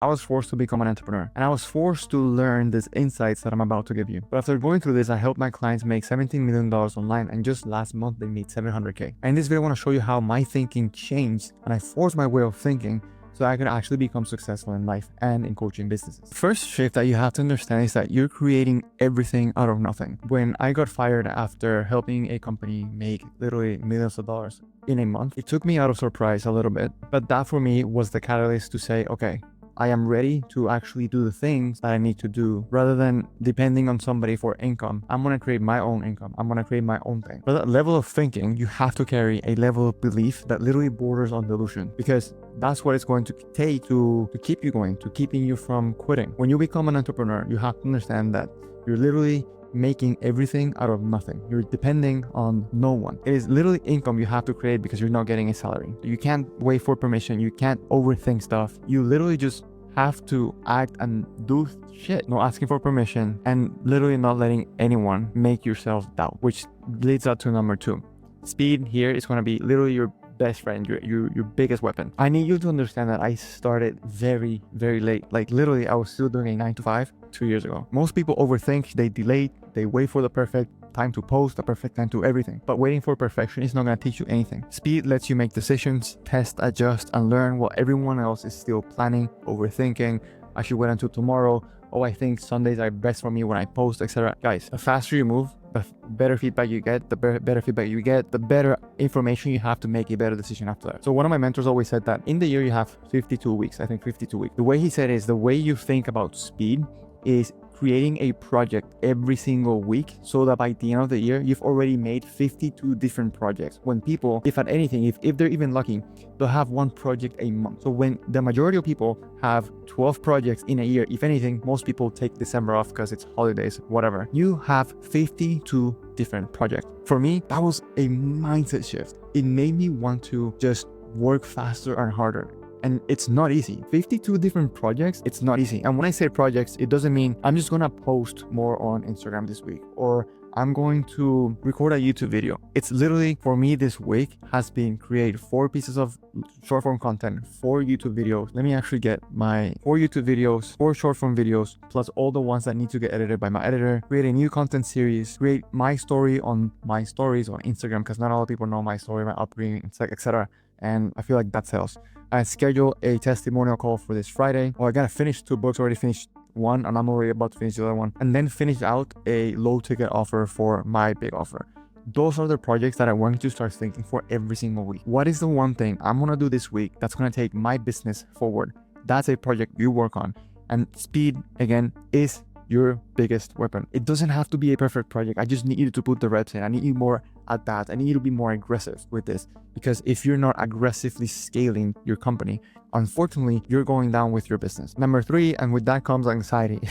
I was forced to become an entrepreneur, and I was forced to learn these insights that I'm about to give you. But after going through this, I helped my clients make $17 million online, and just last month they made $700K. And in this video, I want to show you how my thinking changed, and I forced my way of thinking so I could actually become successful in life and in coaching businesses. The first shift that you have to understand is that you're creating everything out of nothing. When I got fired after helping a company make literally millions of dollars in a month, it took me out of surprise a little bit, but that for me was the catalyst to say, okay, I am ready to actually do the things that I need to do rather than depending on somebody for income. I'm going to create my own income. I'm going to create my own thing. But that level of thinking, you have to carry a level of belief that literally borders on delusion, because that's what it's going to take to keep you going, to keeping you from quitting. When you become an entrepreneur, you have to understand that you're literally making everything out of nothing. You're depending on no one. It is literally income you have to create because you're not getting a salary. You can't wait for permission. You can't overthink stuff. You literally just have to act and do shit, not asking for permission, and literally not letting anyone make yourself doubt, which leads up to number 2. Speed here is going to be literally your best friend, your biggest weapon. I need you to understand that I started very, very late. Like literally, I was still doing a 9 to 5 2 years ago. Most people overthink, they delay, they wait for the perfect time to post, the perfect time to everything. But waiting for perfection is not going to teach you anything. Speed lets you make decisions, test, adjust, and learn while everyone else is still planning, overthinking. I should wait until tomorrow. Oh, I think Sundays are best for me when I post, etc. Guys, the faster you move, the better feedback you get, the better feedback you get, the better information you have to make a better decision after that. So one of my mentors always said that in the year you have 52 weeks, I think 52 weeks. The way he said is the way you think about speed is creating a project every single week so that by the end of the year, you've already made 52 different projects. When people, if at anything, if they're even lucky, they'll have one project a month. So when the majority of people have 12 projects in a year, if anything, most people take December off because it's holidays, whatever. You have 52 different projects. For me, that was a mindset shift. It made me want to just work faster and harder. And it's not easy. 52 different projects, it's not easy. And when I say projects, it doesn't mean I'm just gonna post more on Instagram this week, or I'm going to record a YouTube video. It's literally, for me this week has been create 4 pieces of short form content, 4 YouTube videos. Let me actually get my 4 YouTube videos, 4 short form videos, plus all the ones that need to get edited by my editor, create a new content series, create my story on my stories on Instagram, because not a lot of people know my story, my upbringing, etc. And I feel like that sells. I scheduled a testimonial call for this Friday. I gotta finish 2 books, already finished one, and I'm already about to finish the other one. And then finish out a low ticket offer for my big offer. Those are the projects that I want you to start thinking for every single week. What is the one thing I'm gonna do this week that's gonna take my business forward? That's a project you work on. And speed, again, is your biggest weapon. It doesn't have to be a perfect project. I just need you to put the reps in. I need you more at that. I need you to be more aggressive with this, because if you're not aggressively scaling your company, unfortunately, you're going down with your business. Number 3, and with that comes anxiety.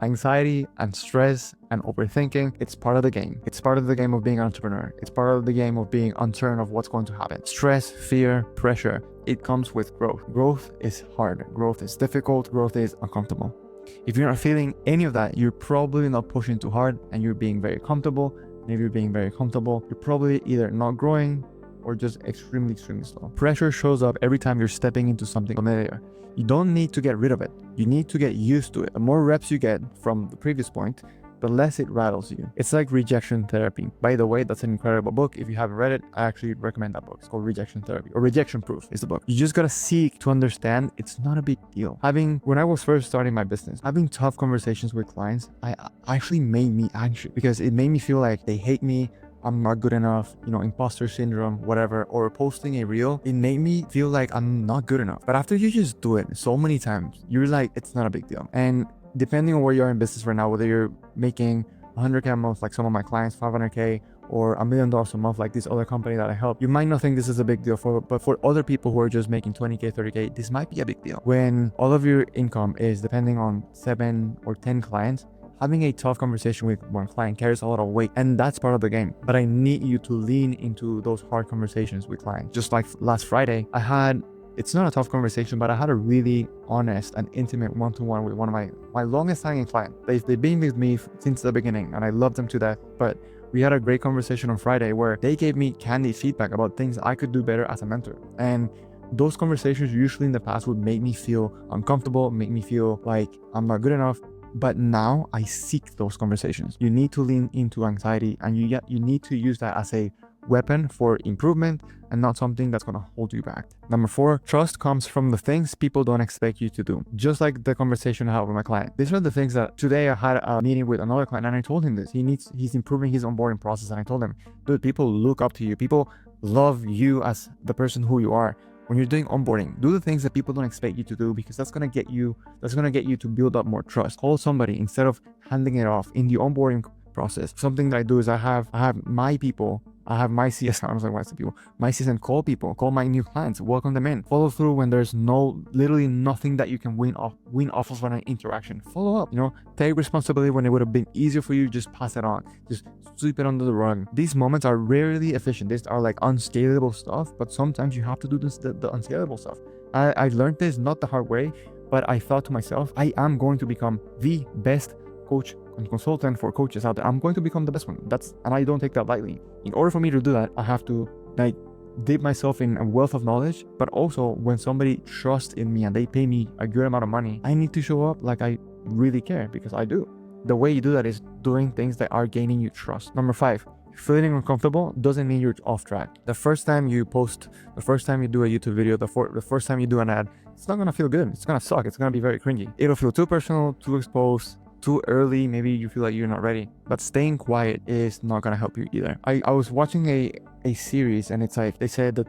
Anxiety and stress and overthinking, it's part of the game. It's part of the game of being an entrepreneur. It's part of the game of being uncertain of what's going to happen. Stress, fear, pressure, it comes with growth. Growth is hard. Growth is difficult. Growth is uncomfortable. If you're not feeling any of that, you're probably not pushing too hard and you're being very comfortable. And if you're being very comfortable, you're probably either not growing or just extremely, extremely slow. Pressure shows up every time you're stepping into something familiar. You don't need to get rid of it. You need to get used to it. The more reps you get from the previous point, the less it rattles you. It's like rejection therapy. By the way, that's an incredible book. If you haven't read it, I actually recommend that book. It's called Rejection Therapy, or Rejection Proof is the book. You just gotta seek to understand it's not a big deal. When I was first starting my business, having tough conversations with clients, I actually made me anxious, because it made me feel like they hate me, I'm not good enough, imposter syndrome, whatever, or posting a reel, it made me feel like I'm not good enough. But after you just do it so many times, you're like, it's not a big deal. And depending on where you are in business right now, whether you're making 100K a month like some of my clients, 500K, or $1 million a month like this other company that I help, you might not think this is a big deal but for other people who are just making 20K, 30K, this might be a big deal. When all of your income is depending on 7 or 10 clients, having a tough conversation with one client carries a lot of weight, and that's part of the game. But I need you to lean into those hard conversations with clients. Just like last Friday, it's not a tough conversation, but I had a really honest and intimate one-to-one with one of my longest hanging clients. They've been with me since the beginning, and I love them to death. But we had a great conversation on Friday where they gave me candid feedback about things I could do better as a mentor. And those conversations usually in the past would make me feel uncomfortable, make me feel like I'm not good enough. But now I seek those conversations. You need to lean into anxiety, and you need to use that as a weapon for improvement and not something that's going to hold you back. Number 4, trust comes from the things people don't expect you to do. Just like the conversation I had with my client. These are the things that today I had a meeting with another client, and I told him this. He's improving his onboarding process, and I told him, dude, people look up to you. People love you as the person who you are. When you're doing onboarding, do the things that people don't expect you to do, because that's gonna get you to build up more trust. Call somebody instead of handing it off. In the onboarding process, something that I do is I have my people, I have my CSM, I was like, what's the people? My CSM call people, call my new clients, welcome them in, follow through when there's literally nothing that you can win off of an interaction. Follow up, take responsibility when it would have been easier for you, just pass it on, just sweep it under the rug. These moments are rarely efficient. These are like unscalable stuff, but sometimes you have to do the unscalable stuff. I learned this not the hard way, but I thought to myself, I am going to become the best coach and consultant for coaches out there. I'm going to become the best one. And I don't take that lightly. In order for me to do that, I have to dip myself in a wealth of knowledge, but also when somebody trusts in me and they pay me a good amount of money, I need to show up like I really care, because I do. The way you do that is doing things that are gaining you trust. Number 5, feeling uncomfortable doesn't mean you're off track. The first time you post, the first time you do a YouTube video, the first time you do an ad, it's not gonna feel good. It's gonna suck. It's gonna be very cringy. It'll feel too personal, too exposed, too early. Maybe you feel like you're not ready, but staying quiet is not gonna help you either. I was watching a series, and it's like they said the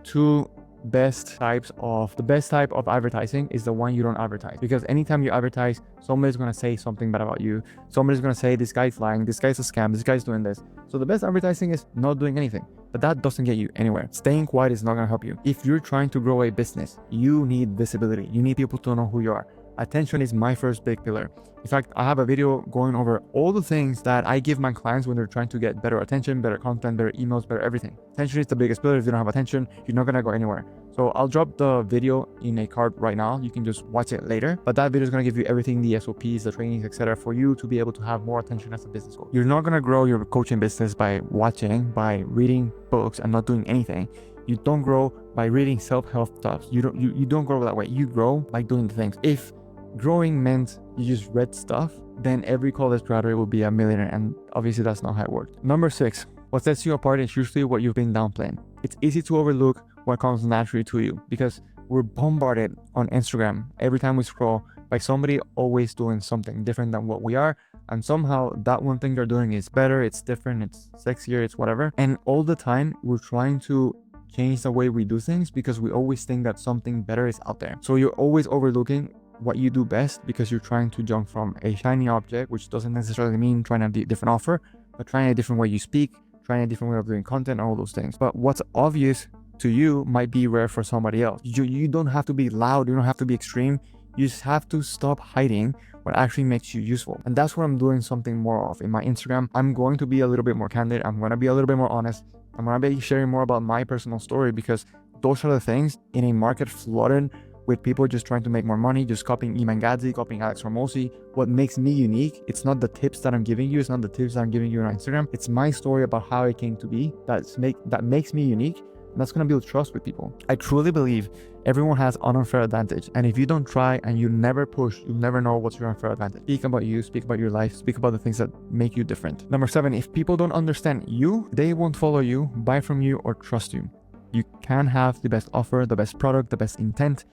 best type of advertising is the one you don't advertise, because anytime you advertise, somebody's going to say something bad about you. Somebody's going to say this guy's lying, this guy's a scam, this guy's doing this. So the best advertising is not doing anything, but that doesn't get you anywhere. Staying quiet is not going to help you. If you're trying to grow a business, you need visibility. You need people to know who you are. Attention is my first big pillar. In fact, I have a video going over all the things that I give my clients when they're trying to get better attention, better content, better emails, better everything. Attention is the biggest pillar. If you don't have attention, you're not gonna go anywhere. So I'll drop the video in a card right now. You can just watch it later. But that video is gonna give you everything, the SOPs, the trainings, etc., for you to be able to have more attention as a business coach. You're not gonna grow your coaching business by reading books and not doing anything. You don't grow by reading self-help stuff. You don't grow that way. You grow by doing the things. If growing meant you just read stuff, then every college graduate will be a millionaire, and obviously that's not how it works. Number 6, what sets you apart is usually what you've been downplaying. It's easy to overlook what comes naturally to you, because we're bombarded on Instagram every time we scroll by somebody always doing something different than what we are, and somehow that one thing they're doing is better, it's different, it's sexier, it's whatever. And all the time we're trying to change the way we do things because we always think that something better is out there. So you're always overlooking what you do best because you're trying to jump from a shiny object, which doesn't necessarily mean trying a different offer, but trying a different way you speak, trying a different way of doing content, all those things. But what's obvious to you might be rare for somebody else. You don't have to be loud, you don't have to be extreme. You just have to stop hiding what actually makes you useful. And that's what I'm doing something more of in my Instagram. I'm going to be a little bit more candid. I'm going to be a little bit more honest. I'm going to be sharing more about my personal story, because those are the things in a market flooded with people just trying to make more money, just copying Iman Gadzi, copying Alex Hormozi. What makes me unique, it's not the tips that I'm giving you, it's not the tips that I'm giving you on Instagram. It's my story about how I came to be that makes me unique, and that's gonna build trust with people. I truly believe everyone has an unfair advantage, and if you don't try and you never push, you'll never know what's your unfair advantage. Speak about you, speak about your life, speak about the things that make you different. Number 7, if people don't understand you, they won't follow you, buy from you, or trust you. You can have the best offer, the best product, the best intent.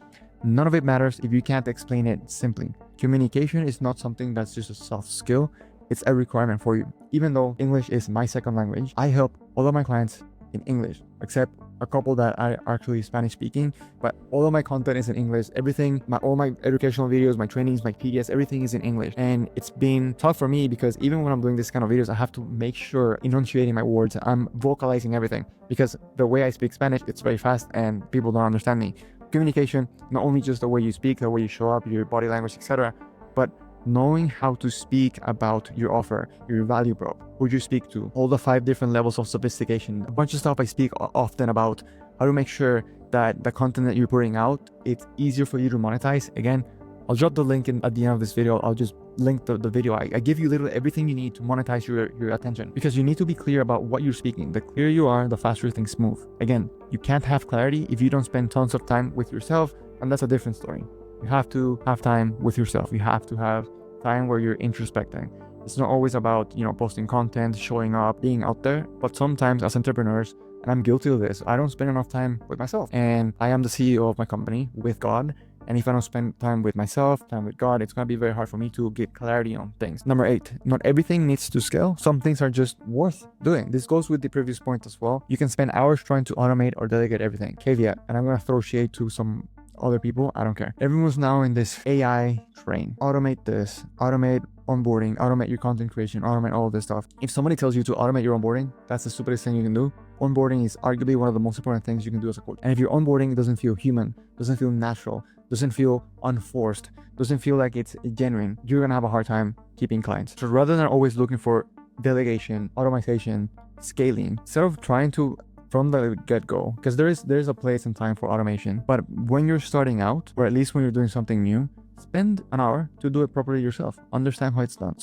None of it matters if you can't explain it simply. Communication is not something that's just a soft skill, it's a requirement for you. Even though English is my second language, I help all of my clients in English, except a couple that are actually Spanish speaking, but all of my content is in English. All my educational videos, my trainings, my PDFs, everything is in English. And it's been tough for me because even when I'm doing this kind of videos, I have to make sure enunciating my words, I'm vocalizing everything, because the way I speak Spanish, it's very fast and people don't understand me. Communication, not only just the way you speak, the way you show up, your body language, etc., but knowing how to speak about your offer, your value prop, who you speak to, all the 5 different levels of sophistication, a bunch of stuff I speak often about, how to make sure that the content that you're putting out, it's easier for you to monetize. Again, I'll drop the link at the end of this video. I'll just link the video. I give you literally everything you need to monetize your attention, because you need to be clear about what you're speaking. The clearer you are, the faster things move. Again, you can't have clarity if you don't spend tons of time with yourself, and that's a different story. You have to have time with yourself. You have to have time where you're introspecting. It's not always about, posting content, showing up, being out there, but sometimes as entrepreneurs, and I'm guilty of this, I don't spend enough time with myself. And I am the CEO of my company with God. And if I don't spend time with myself, time with God, it's going to be very hard for me to get clarity on things. Number 8, not everything needs to scale. Some things are just worth doing. This goes with the previous point as well. You can spend hours trying to automate or delegate everything. Caveat, and I'm going to throw shade to some other people, I don't care. Everyone's now in this AI train. Automate this, automate onboarding, automate your content creation, automate all this stuff. If somebody tells you to automate your onboarding, that's the stupidest thing you can do. Onboarding is arguably one of the most important things you can do as a coach. And if your onboarding doesn't feel human, doesn't feel natural, doesn't feel unforced, doesn't feel like it's genuine, you're gonna have a hard time keeping clients. So rather than always looking for delegation, automation, scaling, instead of trying to from the get-go, because there's a place and time for automation, but when you're starting out, or at least when you're doing something new, spend an hour to do it properly yourself. Understand how it's done.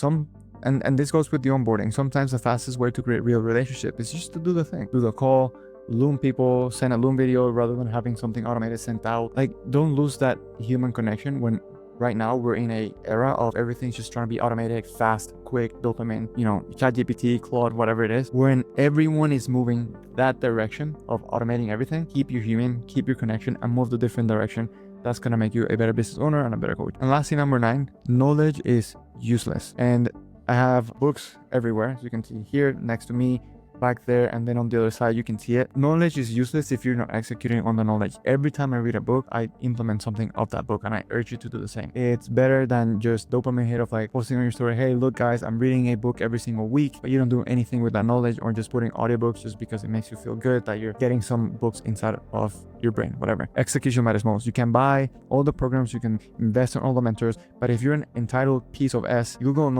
And this goes with the onboarding. Sometimes the fastest way to create real relationship is just to do the thing. Do the call, Loom people, send a Loom video rather than having something automated sent out. Like, don't lose that human connection when right now we're in a era of everything's just trying to be automated, fast, quick, dopamine, ChatGPT, Claude, whatever it is. When everyone is moving that direction of automating everything, keep your human, keep your connection, and move the different direction. That's gonna make you a better business owner and a better coach. And lastly, number 9, knowledge is useless. And I have books everywhere, as you can see here next to me, back there, and then on the other side you can see it. Knowledge is useless if you're not executing on the knowledge. Every time I read a book, I implement something of that book, and I urge you to do the same. It's better than just dopamine hit of like posting on your story, hey look guys, I'm reading a book every single week, but you don't do anything with that knowledge, or just putting audiobooks just because it makes you feel good that you're getting some books inside of your brain. Whatever. Execution matters most. You can buy all the programs, you can invest in all the mentors, but if you're an entitled piece of S, you'll go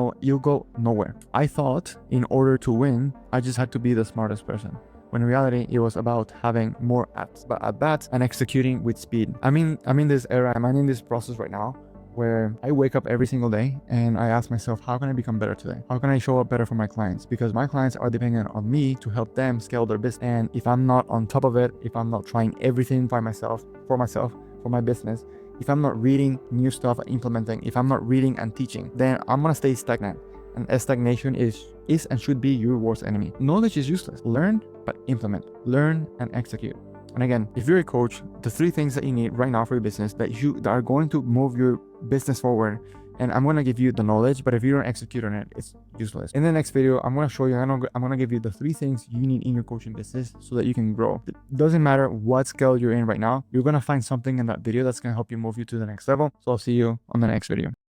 nowhere. I thought in order to win, I just had to be the smartest person, when in reality it was about having more at bats and executing with speed. I'm in this era, I'm in this process right now where I wake up every single day and I ask myself, how can I become better today? How can I show up better for my clients? Because my clients are dependent on me to help them scale their business. And if I'm not on top of it, if I'm not trying everything for myself, for my business, if I'm not reading new stuff and implementing, if I'm not reading and teaching, then I'm gonna stay stagnant. And stagnation is and should be your worst enemy. Knowledge is useless. Learn, but implement. Learn and execute. And again, if you're a coach, the 3 things that you need right now for your business that are going to move your business forward, and I'm going to give you the knowledge, but if you don't execute on it, it's useless. In the next video, I'm going to show you, I'm going to give you the 3 things you need in your coaching business so that you can grow. It doesn't matter what scale you're in right now, you're going to find something in that video that's going to help you move you to the next level. So I'll see you on the next video.